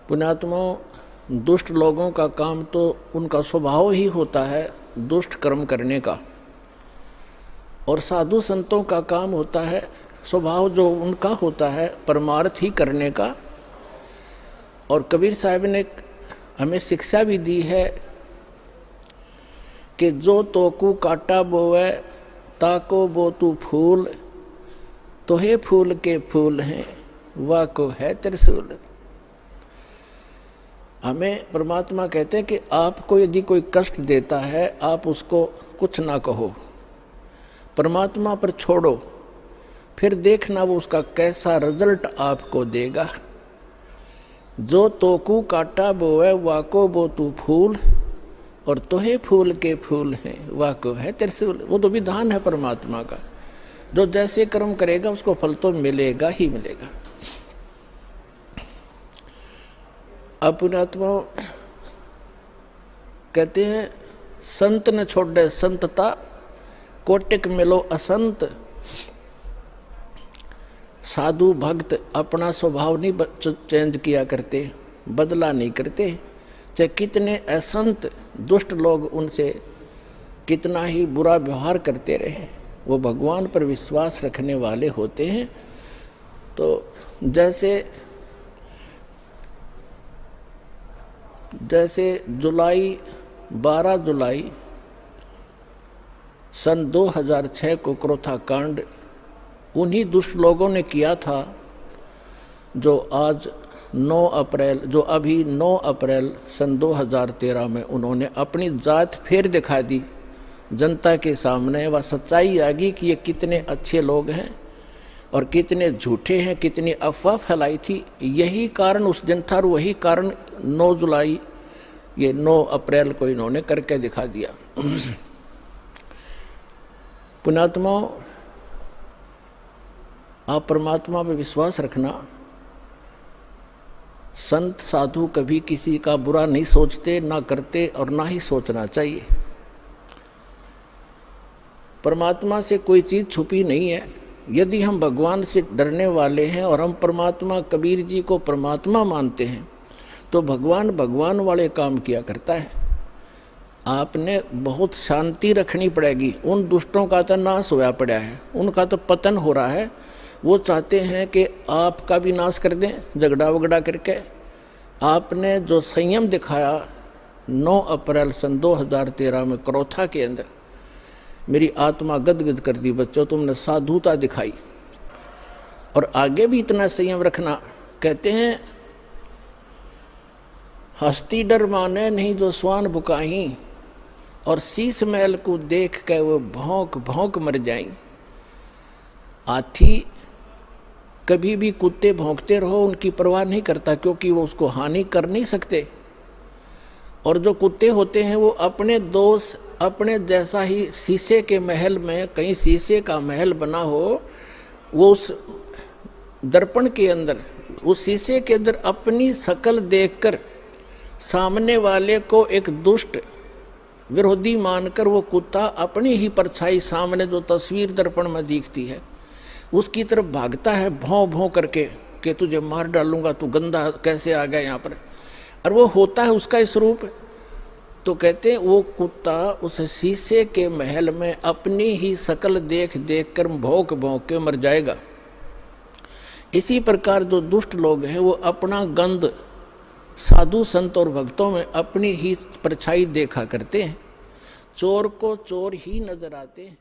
पुण्यात्माओं, दुष्ट लोगों का काम तो उनका स्वभाव ही होता है दुष्ट कर्म करने का, और साधु संतों का काम होता है स्वभाव जो उनका होता है परमार्थ ही करने का। और कबीर साहब ने हमें शिक्षा भी दी है कि जो तोकू काटा बोवे ताको बो तू फूल, तो हे फूल के फूल हैं वाह को है त्रिशूल। हमें परमात्मा कहते हैं कि आपको यदि कोई कष्ट देता है आप उसको कुछ ना कहो, परमात्मा पर छोड़ो, फिर देखना वो उसका कैसा रिजल्ट आपको देगा। जो तोकू काटा बोवे वाको बो तू फूल, और तोहे फूल के फूल हैं वाको है त्रिशूल। वो तो विधान है परमात्मा का, जो जैसे कर्म करेगा उसको फल तो मिलेगा ही मिलेगा। अब पुण्यात्मा कहते हैं संत न छोड़े संतता, कोटिक मिलो असंत। साधु भक्त अपना स्वभाव नहीं चेंज किया करते, बदला नहीं करते, चाहे कितने असंत दुष्ट लोग उनसे कितना ही बुरा व्यवहार करते रहे, वो भगवान पर विश्वास रखने वाले होते हैं। तो जैसे 12 जुलाई सन 2006 को क्रोथा कांड उन्हीं दुष्ट लोगों ने किया था जो आज 9 अप्रैल, जो अभी 9 अप्रैल सन 2013 में उन्होंने अपनी जात फिर दिखा दी जनता के सामने। वह सच्चाई आ गई कि ये कितने अच्छे लोग हैं और कितने झूठे हैं, कितनी अफवाह फैलाई थी। यही कारण उस दिन था और वही कारण 9 जुलाई ये 9 अप्रैल को इन्होंने करके दिखा दिया। पुण्यात्माओं, आप परमात्मा पे विश्वास रखना। संत साधु कभी किसी का बुरा नहीं सोचते, ना करते और ना ही सोचना चाहिए। परमात्मा से कोई चीज़ छुपी नहीं है। यदि हम भगवान से डरने वाले हैं और हम परमात्मा, कबीर जी को परमात्मा मानते हैं, तो भगवान भगवान वाले काम किया करता है। आपने बहुत शांति रखनी पड़ेगी। उन दुष्टों का तो नाश होया पड़ा है, उनका तो पतन हो रहा है। वो चाहते हैं कि आपका भी नाश कर दें झगड़ा वगड़ा करके। आपने जो संयम दिखाया 9 अप्रैल सन 2013 में क्रोथा के अंदर, मेरी आत्मा गदगद कर दी। बच्चों, तुमने साधुता दिखाई और आगे भी इतना संयम रखना। कहते हैं हस्ती डर माने नहीं जो स्वान बुकाही, और शीश महल को देख के वो भौंक भौंक मर जाई। हाथी कभी भी कुत्ते भौंकते रहो उनकी परवाह नहीं करता, क्योंकि वो उसको हानि कर नहीं सकते। और जो कुत्ते होते हैं वो अपने दोस्त, अपने जैसा ही शीशे के महल में, कहीं शीशे का महल बना हो, वो उस दर्पण के अंदर, उस शीशे के अंदर अपनी शक्ल देखकर सामने वाले को एक दुष्ट विरोधी मानकर वो कुत्ता अपनी ही परछाई सामने जो तस्वीर दर्पण में दिखती है उसकी तरफ भागता है भौं भौं करके कि तुझे मार डालूंगा, तू गंदा कैसे आ गया यहाँ पर। और वो होता है उसका स्वरूप। तो कहते हैं वो कुत्ता उस शीशे के महल में अपनी ही शक्ल देख देख कर भौंक भौंक के मर जाएगा। इसी प्रकार जो दुष्ट लोग हैं वो अपना गंध साधु संत और भक्तों में अपनी ही परछाई देखा करते हैं। चोर को चोर ही नजर आते हैं।